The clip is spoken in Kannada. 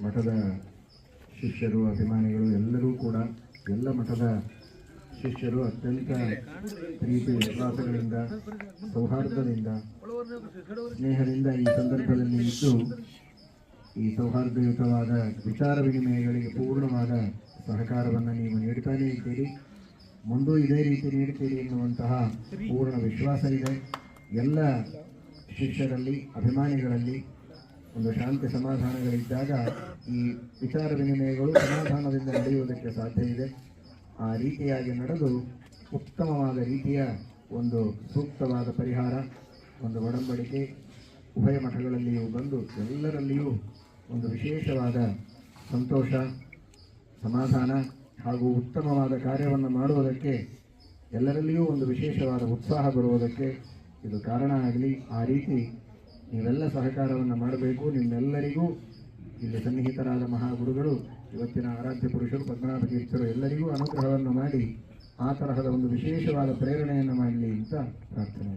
ಮಠದ ಶಿಷ್ಯರು ಅಭಿಮಾನಿಗಳು ಎಲ್ಲರೂ ಕೂಡ ಎಲ್ಲ ಮಠದ ಶಿಷ್ಯರು ಅತ್ಯಂತ ಪ್ರೀತಿ ವಿಶ್ವಾಸಗಳಿಂದ ಸೌಹಾರ್ದದಿಂದ ಸ್ನೇಹದಿಂದ ಈ ಸಂದರ್ಭದಲ್ಲಿ ಇದ್ದು ಈ ಸೌಹಾರ್ದಯುತವಾದ ವಿಚಾರ ವಿನಿಮಯಗಳಿಗೆ ಪೂರ್ಣವಾದ ಸಹಕಾರವನ್ನು ನೀವು ನೀಡುತ್ತಾನೇ ಇದ್ದೀರಿ, ಮುಂದೂ ಇದೇ ರೀತಿ ನೀಡುತ್ತೀರಿ ಎನ್ನುವಂತಹ ಪೂರ್ಣ ವಿಶ್ವಾಸ ಇದೆ. ಎಲ್ಲ ಶಿಷ್ಯರಲ್ಲಿ ಅಭಿಮಾನಿಗಳಲ್ಲಿ ಒಂದು ಶಾಂತಿ ಸಮಾಧಾನಗಳಿದ್ದಾಗ ಈ ವಿಚಾರ ವಿನಿಮಯಗಳು ಸಮಾಧಾನದಿಂದ ನಡೆಯುವುದಕ್ಕೆ ಸಾಧ್ಯ ಇದೆ. ಆ ರೀತಿಯಾಗಿ ನಡೆದು ಉತ್ತಮವಾದ ರೀತಿಯ ಒಂದು ಸೂಕ್ತವಾದ ಪರಿಹಾರ, ಒಂದು ಒಡಂಬಡಿಕೆ ಉಭಯ ಮಠಗಳಲ್ಲಿಯೂ ಬಂದು ಎಲ್ಲರಲ್ಲಿಯೂ ಒಂದು ವಿಶೇಷವಾದ ಸಂತೋಷ, ಸಮಾಧಾನ ಹಾಗೂ ಉತ್ತಮವಾದ ಕಾರ್ಯವನ್ನು ಮಾಡುವುದಕ್ಕೆ ಎಲ್ಲರಲ್ಲಿಯೂ ಒಂದು ವಿಶೇಷವಾದ ಉತ್ಸಾಹ ಬರುವುದಕ್ಕೆ ಇದು ಕಾರಣ ಆಗಲಿ. ಆ ರೀತಿ ನೀವೆಲ್ಲ ಸಹಕಾರವನ್ನು ಮಾಡಬೇಕು. ನಿಮ್ಮೆಲ್ಲರಿಗೂ ಇಲ್ಲಿ ಸನ್ನಿಹಿತರಾದ ಮಹಾಗುರುಗಳು, ಇವತ್ತಿನ ಆರಾಧ್ಯ ಪುರುಷರು ಪದ್ಮನಾಭ ತೀರ್ಥರು ಎಲ್ಲರಿಗೂ ಅನುಗ್ರಹವನ್ನು ಮಾಡಿ ಆ ತರಹದ ಒಂದು ವಿಶೇಷವಾದ ಪ್ರೇರಣೆಯನ್ನು ಮಾಡಲಿ ಅಂತ ಪ್ರಾರ್ಥನೆ.